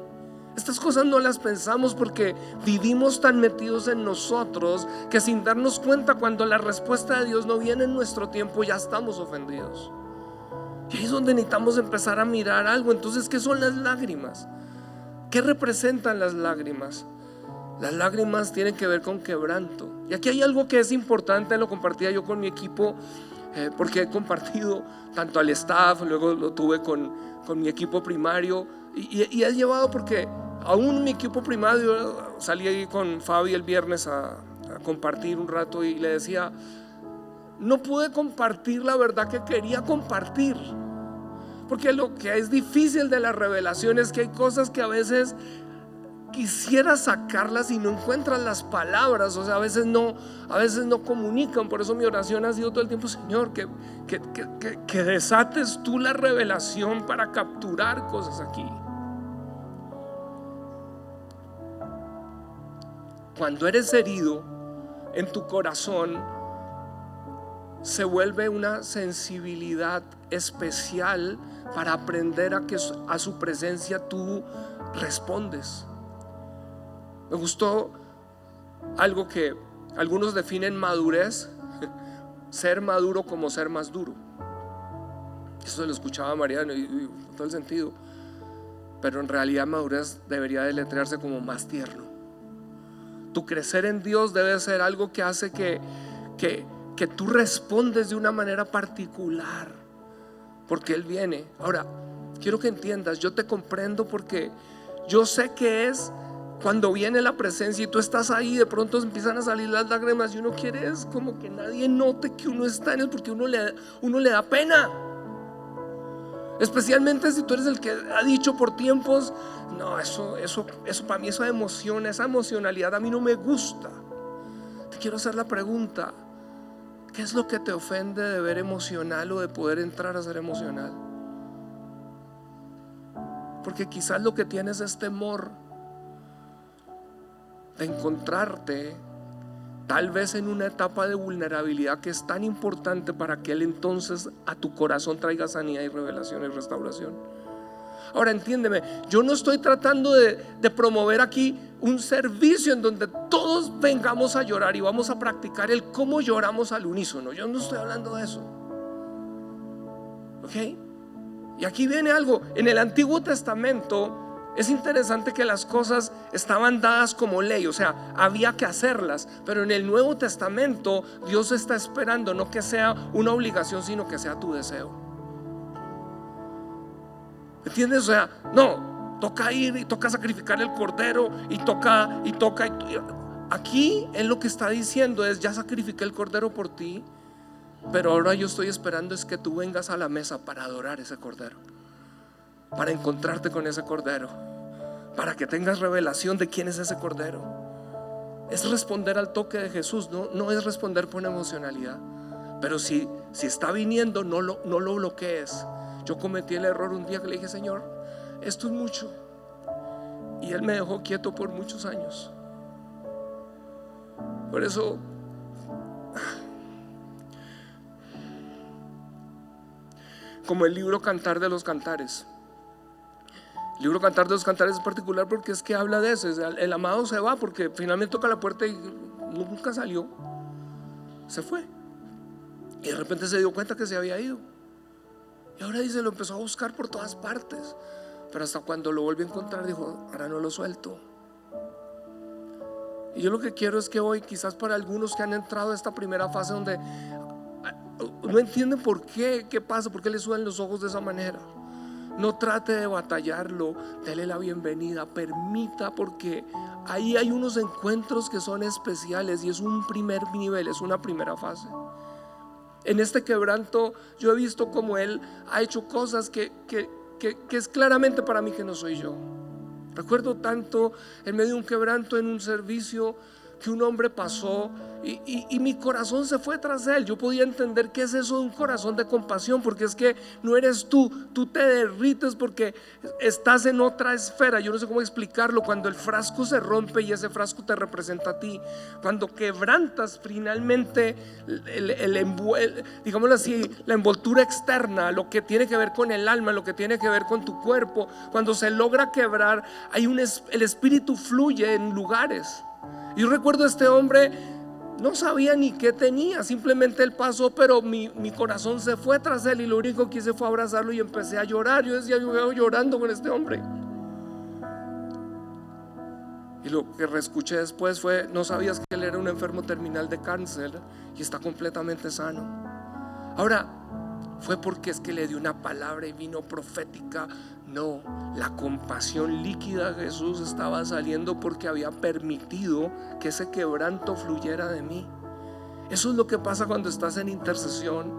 Estas cosas no las pensamos porque vivimos tan metidos en nosotros que sin darnos cuenta, cuando la respuesta de Dios no viene en nuestro tiempo, ya estamos ofendidos. Y ahí es donde necesitamos empezar a mirar algo. Entonces, ¿qué son las lágrimas? ¿Qué representan las lágrimas? Las lágrimas tienen que ver con quebranto. Y aquí hay algo que es importante, lo compartía yo con mi equipo, porque he compartido tanto al staff, luego lo tuve con mi equipo primario, y he llevado, porque aún mi equipo primario, salí ahí con Fabi el viernes a compartir un rato y le decía: no pude compartir la verdad que quería compartir, porque lo que es difícil de la revelación es que hay cosas que a veces quisiera sacarlas y no encuentras las palabras. O sea, a veces no comunican. Por eso mi oración ha sido todo el tiempo: Señor, que desates tú la revelación para capturar cosas aquí. Cuando eres herido en tu corazón, se vuelve una sensibilidad especial para aprender a que a su presencia tú respondes. Me gustó algo que algunos definen madurez, ser maduro como ser más duro. Eso lo escuchaba Mariano y todo el sentido. Pero en realidad madurez debería deletrearse como más tierno. Tu crecer en Dios debe ser algo que hace que tú respondes de una manera particular, porque Él viene. Ahora, quiero que entiendas, yo te comprendo, porque yo sé que es cuando viene la presencia y tú estás ahí, de pronto empiezan a salir las lágrimas y uno quiere es como que nadie note que uno está en Él, porque uno le da pena. Especialmente si tú eres el que ha dicho por tiempos: no, eso para mí, esa emoción, esa emocionalidad a mí no me gusta. Te quiero hacer la pregunta: ¿qué es lo que te ofende de ver emocional o de poder entrar a ser emocional? Porque quizás lo que tienes es temor de encontrarte tal vez en una etapa de vulnerabilidad que es tan importante para que Él entonces a tu corazón traiga sanidad y revelación y restauración. Ahora entiéndeme, yo no estoy tratando de promover aquí un servicio en donde todos vengamos a llorar y vamos a practicar el cómo lloramos al unísono. Yo no estoy hablando de eso, ¿ok? Y aquí viene algo. En el Antiguo Testamento es interesante que las cosas estaban dadas como ley, o sea, había que hacerlas. Pero en el Nuevo Testamento Dios está esperando no que sea una obligación, sino que sea tu deseo. ¿Entiendes? O sea, no, toca ir y toca sacrificar el cordero y toca. Aquí Él lo que está diciendo es: ya sacrifiqué el cordero por ti, pero ahora yo estoy esperando es que tú vengas a la mesa para adorar ese cordero. para encontrarte con ese cordero, para que tengas revelación de quién es ese cordero. Es responder al toque de Jesús, no es responder por emocionalidad. Pero si está viniendo, no lo bloquees. Yo cometí el error un día que le dije: Señor, esto es mucho. Y Él me dejó quieto por muchos años. Por eso, como el libro Cantar de los Cantares. El libro Cantar de los Cantares es particular porque es que habla de eso. El amado se va porque finalmente toca la puerta y nunca salió. Se fue. Y de repente se dio cuenta que se había ido. Y ahora dice, lo empezó a buscar por todas partes. Pero hasta cuando lo volvió a encontrar dijo: ahora no lo suelto. Y yo lo que quiero es que hoy, quizás para algunos que han entrado a esta primera fase donde no entienden por qué pasa, por qué le sudan los ojos de esa manera, no trate de batallarlo, dele la bienvenida, permita, porque ahí hay unos encuentros que son especiales y es un primer nivel, es una primera fase. En este quebranto yo he visto como Él ha hecho cosas que es claramente para mí que no soy yo. Recuerdo tanto en medio de un quebranto en un servicio que un hombre pasó y mi corazón se fue tras él. Yo podía entender qué es eso de un corazón de compasión, porque es que no eres tú te derrites porque estás en otra esfera. Yo no sé cómo explicarlo. Cuando el frasco se rompe y ese frasco te representa a ti, cuando quebrantas finalmente digámoslo así, la envoltura externa, lo que tiene que ver con el alma, lo que tiene que ver con tu cuerpo, cuando se logra quebrar, el espíritu fluye en lugares. Yo recuerdo a este hombre, no sabía ni qué tenía, simplemente él pasó, pero mi corazón se fue tras él y lo único que hice fue abrazarlo y empecé a llorar. Yo decía: yo veo llorando con este hombre. Y lo que reescuché después fue: no sabías que él era un enfermo terminal de cáncer y está completamente sano. Ahora, fue porque es que le dio una palabra y vino profética. No, la compasión líquida de Jesús estaba saliendo porque había permitido que ese quebranto fluyera de mí. Eso es lo que pasa cuando estás en intercesión.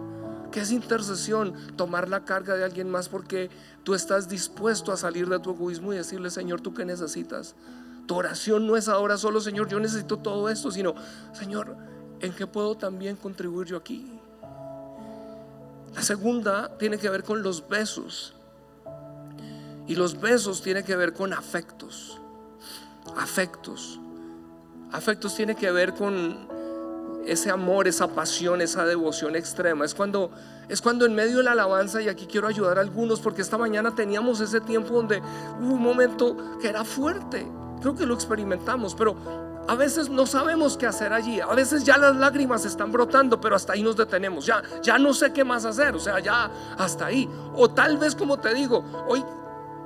¿Qué es intercesión? Tomar la carga de alguien más porque tú estás dispuesto a salir de tu egoísmo y decirle: Señor, ¿tú qué necesitas? Tu oración no es ahora solo: Señor, yo necesito todo esto, sino: Señor, ¿en qué puedo también contribuir yo aquí? La segunda tiene que ver con los besos. Y los besos tienen que ver con afectos. Afectos tiene que ver con ese amor, esa pasión, esa devoción extrema. Es cuando en medio de la alabanza, y aquí quiero ayudar a algunos porque esta mañana teníamos ese tiempo donde hubo un momento que era fuerte. Creo que lo experimentamos, pero a veces no sabemos qué hacer allí. A veces ya las lágrimas están brotando, pero hasta ahí nos detenemos. Ya no sé qué más hacer, o sea, ya hasta ahí. O tal vez, como te digo, hoy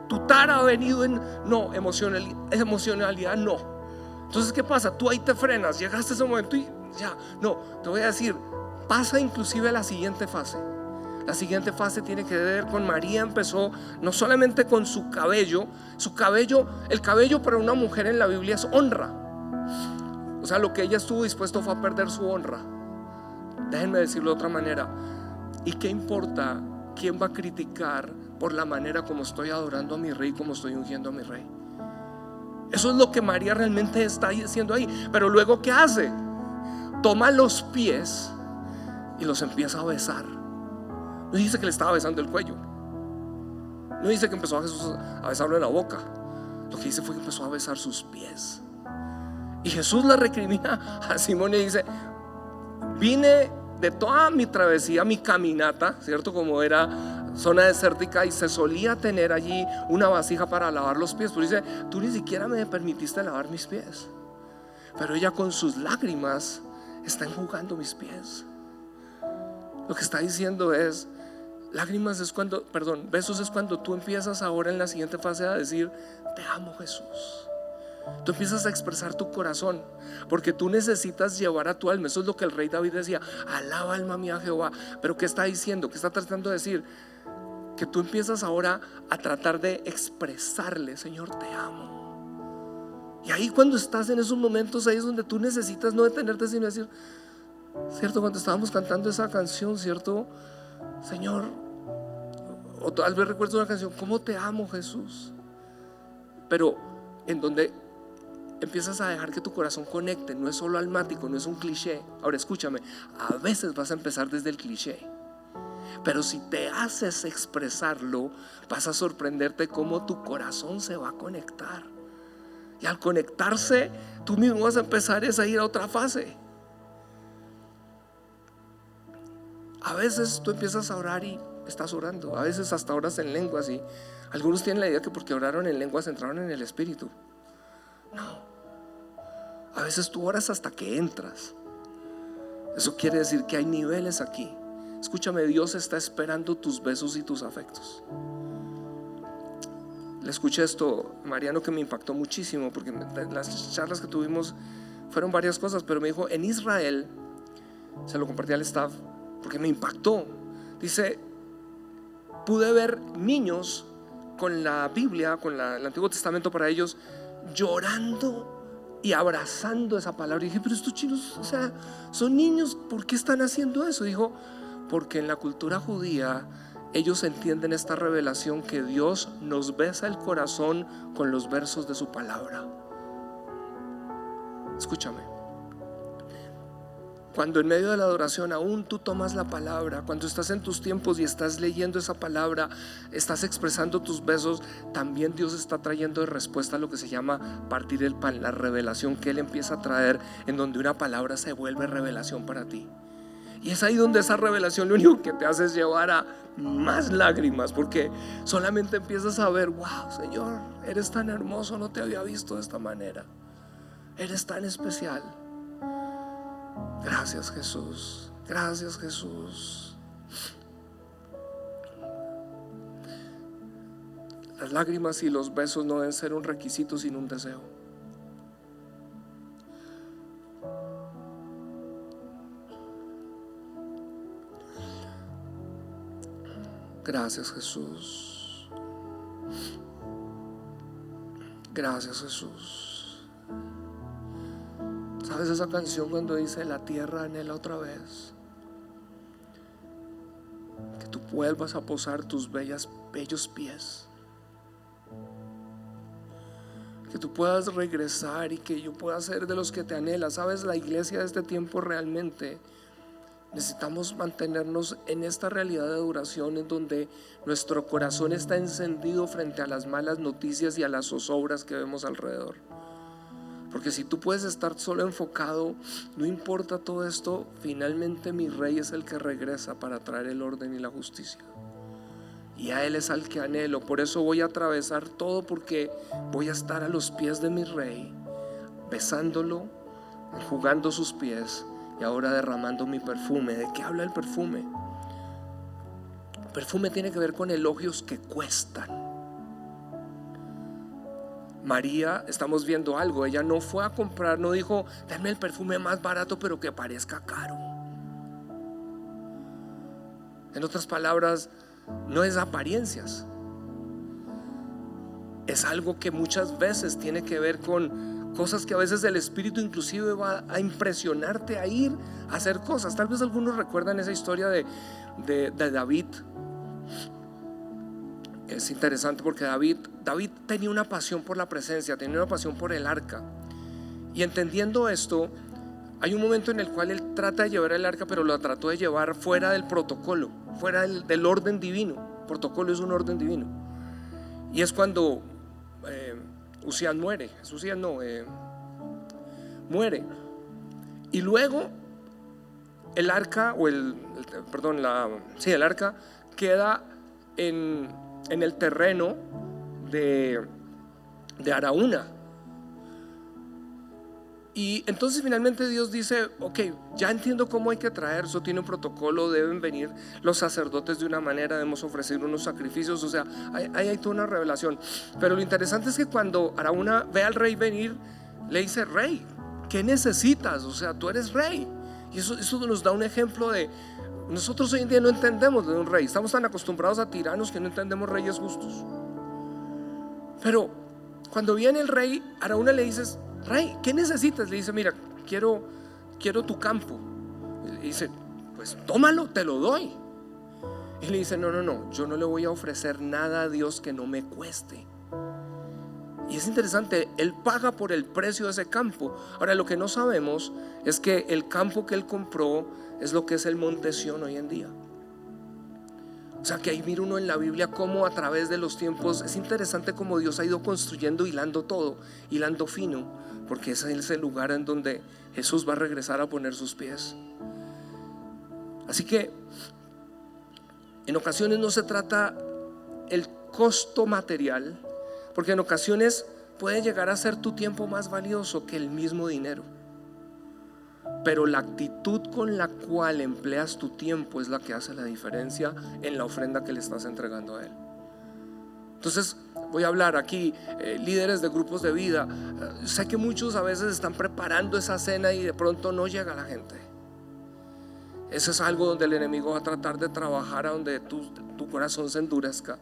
tu tara ha venido en no, emocionalidad no. Entonces, ¿qué pasa? Tú ahí te frenas, llegaste a ese momento y ya, no, te voy a decir, pasa inclusive a la siguiente fase. La siguiente fase tiene que ver con María. Empezó no solamente con su cabello. El cabello para una mujer en la Biblia es honra. O sea, lo que ella estuvo dispuesto fue a perder su honra. Déjenme decirlo de otra manera. ¿Y qué importa quién va a criticar por la manera como estoy adorando a mi rey, como estoy ungiendo a mi rey? Eso es lo que María realmente está haciendo ahí. Pero luego, ¿qué hace? Toma los pies y los empieza a besar. No dice que le estaba besando el cuello, no dice que empezó a Jesús a besarlo en la boca. Lo que dice fue que empezó a besar sus pies. Y Jesús le recrimina a Simón y dice: vine de toda mi travesía, mi caminata, ¿cierto? Como era zona desértica y se solía tener allí una vasija para lavar los pies. Pero dice: tú ni siquiera me permitiste lavar mis pies. Pero ella con sus lágrimas está enjugando mis pies. Lo que está diciendo es: besos es cuando tú empiezas ahora en la siguiente fase a decir: te amo, Jesús. Tú empiezas a expresar tu corazón, porque tú necesitas llevar a tu alma. Eso es lo que el rey David decía: alaba alma mía a Jehová. Pero ¿qué está diciendo? ¿Qué está tratando de decir? Que tú empiezas ahora a tratar de expresarle: Señor, te amo. Y ahí, cuando estás en esos momentos, ahí es donde tú necesitas no detenerte, sino decir, ¿cierto? Cuando estábamos cantando esa canción, ¿cierto? Señor, O tal vez recuerdas una canción, ¿cómo te amo, Jesús? Pero en donde empiezas a dejar que tu corazón conecte, no es solo almático, no es un cliché. Ahora escúchame, a veces vas a empezar desde el cliché, pero si te haces expresarlo, vas a sorprenderte cómo tu corazón se va a conectar. Y al conectarse, tú mismo vas a empezar a ir a otra fase. A veces tú empiezas a orar y estás orando, a veces hasta oras en lenguas, y algunos tienen la idea que porque oraron en lenguas entraron en el Espíritu. No, a veces tú oras hasta que entras. Eso quiere decir que hay niveles aquí. Escúchame, Dios está esperando tus besos y tus afectos. Le escuché esto a Mariano, que me impactó muchísimo, porque las charlas que tuvimos fueron varias cosas, pero me dijo, en Israel, se lo compartí al staff porque me impactó. Dice, pude ver niños con la Biblia, con el Antiguo Testamento para ellos, llorando y abrazando esa palabra. Y dije, pero estos chinos, o sea, son niños, ¿por qué están haciendo eso? Dijo, porque en la cultura judía ellos entienden esta revelación que Dios nos besa el corazón con los versos de su palabra. Escúchame, cuando en medio de la adoración aún tú tomas la palabra, cuando estás en tus tiempos y estás leyendo esa palabra, estás expresando tus besos, también Dios está trayendo de respuesta a lo que se llama partir el pan, la revelación que Él empieza a traer, en donde una palabra se vuelve revelación para ti. Y es ahí donde esa revelación lo único que te hace es llevar a más lágrimas, porque solamente empiezas a ver, wow, Señor, eres tan hermoso, no te había visto de esta manera, eres tan especial. Gracias, Jesús, gracias, Jesús. Las lágrimas y los besos no deben ser un requisito, sino un deseo. Gracias, Jesús. Gracias, Jesús. ¿Sabes esa canción cuando dice la tierra anhela otra vez? Que tú vuelvas a posar tus bellos pies, que tú puedas regresar y que yo pueda ser de los que te anhela. ¿Sabes? La iglesia de este tiempo realmente necesitamos mantenernos en esta realidad de adoración, en donde nuestro corazón está encendido frente a las malas noticias y a las zozobras que vemos alrededor. Porque si tú puedes estar solo enfocado, no importa todo esto, finalmente mi Rey es el que regresa para traer el orden y la justicia, y a Él es al que anhelo. Por eso voy a atravesar todo, porque voy a estar a los pies de mi Rey, besándolo, enjugando sus pies, y ahora derramando mi perfume. ¿De qué habla el perfume? El perfume tiene que ver con elogios que cuestan. María, estamos viendo algo, ella no fue a comprar, no dijo, dame el perfume más barato pero que parezca caro. En otras palabras, no es apariencias, es algo que muchas veces tiene que ver con cosas que a veces el Espíritu inclusive va a impresionarte a ir a hacer cosas. Tal vez algunos recuerdan esa historia de David. Es interesante porque David tenía una pasión por la presencia, tenía una pasión por el arca. Y entendiendo esto, hay un momento en el cual él trata de llevar el arca, pero lo trató de llevar fuera del protocolo, fuera del orden divino. Protocolo es un orden divino. Y es cuando Usías muere. Muere. Y luego el arca, el arca queda en el terreno de Araúna. Y entonces finalmente Dios dice, ok, ya entiendo cómo hay que traer, eso tiene un protocolo, deben venir los sacerdotes de una manera, debemos ofrecer unos sacrificios, o sea, hay toda una revelación. Pero lo interesante es que cuando Araúna ve al rey venir, le dice, rey, ¿qué necesitas? O sea, tú eres rey. Y eso nos da un ejemplo de, nosotros hoy en día no entendemos de un rey, estamos tan acostumbrados a tiranos que no entendemos reyes justos. Pero cuando viene el rey, Araúna le dices, rey, ¿qué necesitas? Le dice, mira, quiero tu campo. Y dice, pues tómalo, te lo doy. Y le dice, no, yo no le voy a ofrecer nada a Dios que no me cueste. Y es interesante, él paga por el precio de ese campo. Ahora, lo que no sabemos es que el campo que él compró es lo que es el Monte Sión hoy en día. O sea, que ahí mira uno en la Biblia cómo a través de los tiempos es interesante cómo Dios ha ido construyendo, hilando todo, hilando fino, porque ese es el lugar en donde Jesús va a regresar a poner sus pies. Así que en ocasiones no se trata el costo material, porque en ocasiones puede llegar a ser tu tiempo más valioso que el mismo dinero. Pero la actitud con la cual empleas tu tiempo es la que hace la diferencia en la ofrenda que le estás entregando a Él. Entonces voy a hablar aquí, líderes de grupos de vida. Sé que muchos a veces están preparando esa cena y de pronto no llega la gente. Eso es algo donde el enemigo va a tratar de trabajar a donde tu corazón se endurezca.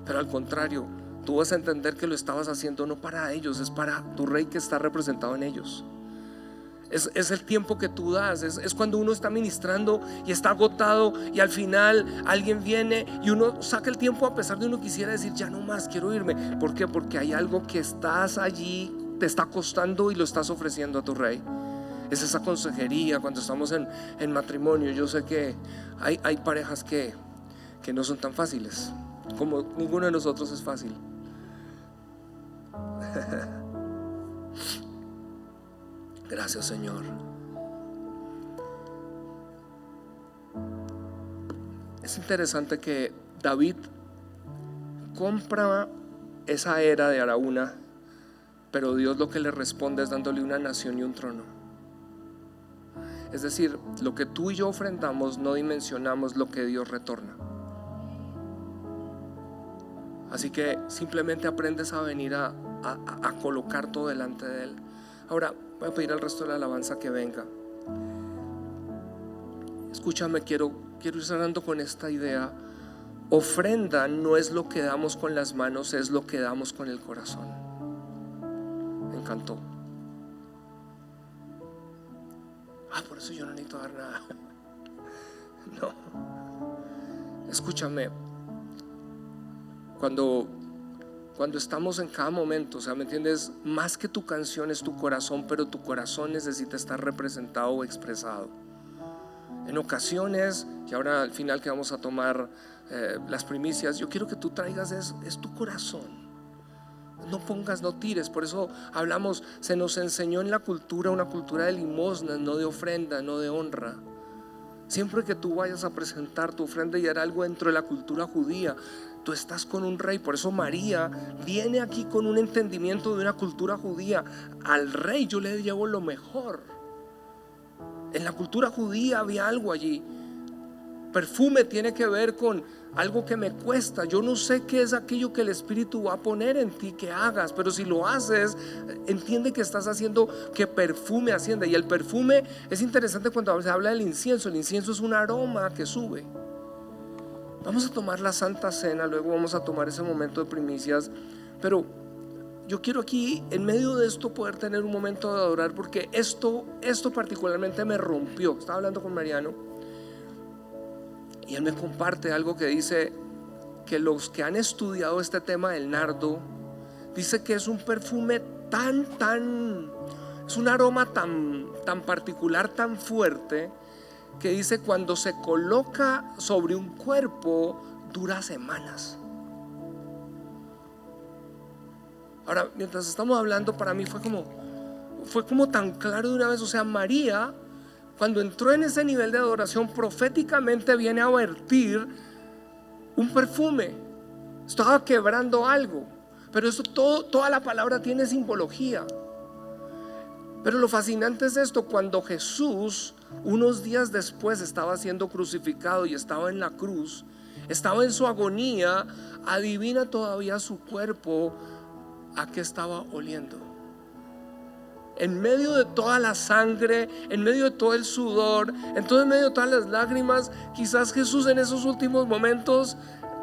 Pero al contrario, tú vas a entender que lo estabas haciendo no para ellos, es para tu rey que está representado en ellos. Es el tiempo que tú das, es cuando uno está ministrando y está agotado y al final alguien viene y uno saca el tiempo a pesar de uno quisiera decir ya no más, quiero irme. ¿Por qué? Porque hay algo que estás allí, te está costando y lo estás ofreciendo a tu rey. Es esa consejería cuando estamos en matrimonio. Yo sé que hay parejas que no son tan fáciles, como ninguno de nosotros es fácil. Gracias, Señor. Es interesante que David compra esa era de Araúna, pero Dios lo que le responde es dándole una nación y un trono. Es decir, lo que tú y yo ofrendamos no dimensionamos lo que Dios retorna. Así que simplemente aprendes a venir a colocar todo delante de Él. Ahora voy a pedir al resto de la alabanza que venga. Escúchame, quiero ir cerrando con esta idea. Ofrenda no es lo que damos con las manos, es lo que damos con el corazón. Me encantó. Por eso yo no necesito dar nada. No. Escúchame. Cuando estamos en cada momento, o sea, ¿me entiendes? Más que tu canción es tu corazón, pero tu corazón necesita estar representado o expresado. En ocasiones, y ahora al final que vamos a tomar las primicias, yo quiero que tú traigas es tu corazón. No pongas, no tires. Por eso hablamos, se nos enseñó en la cultura una cultura de limosnas, no de ofrenda, no de honra. Siempre que tú vayas a presentar tu ofrenda y hará algo dentro de la cultura judía, tú estás con un rey. Por eso María viene aquí con un entendimiento de una cultura judía. Al rey yo le llevo lo mejor. En la cultura judía había algo allí. Perfume tiene que ver con algo que me cuesta. Yo no sé qué es aquello que el Espíritu va a poner en ti que hagas, pero si lo haces, entiende que estás haciendo que perfume ascienda. Y el perfume es interesante cuando se habla del incienso. El incienso es un aroma que sube. Vamos a tomar la Santa Cena, luego vamos a tomar ese momento de primicias, pero yo quiero aquí en medio de esto poder tener un momento de adorar, porque esto particularmente me rompió. Estaba hablando con Mariano y él me comparte algo que dice que los que han estudiado este tema del nardo, dice que es un perfume es un aroma tan particular, tan fuerte, que dice cuando se coloca sobre un cuerpo dura semanas. Ahora, mientras estamos hablando, para mí fue como tan claro de una vez. O sea, María, cuando entró en ese nivel de adoración, proféticamente viene a vertir un perfume. Estaba quebrando algo, pero eso toda la palabra tiene simbología. Pero lo fascinante es esto: cuando Jesús, unos días después, estaba siendo crucificado y estaba en la cruz, estaba en su agonía, adivina todavía su cuerpo a qué estaba oliendo. En medio de toda la sangre, en medio de todo el sudor, en medio de todas las lágrimas, quizás Jesús en esos últimos momentos,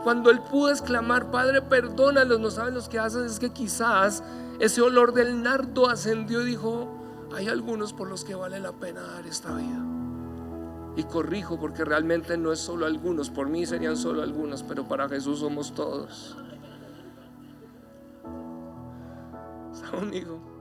cuando él pudo exclamar: Padre, perdónalos, no saben lo que hacen, es que quizás ese olor del nardo ascendió y dijo: hay algunos por los que vale la pena dar esta vida. y corrijo, porque realmente no es solo algunos. Por mí serían solo algunos, pero para Jesús somos todos. ¿Está conmigo?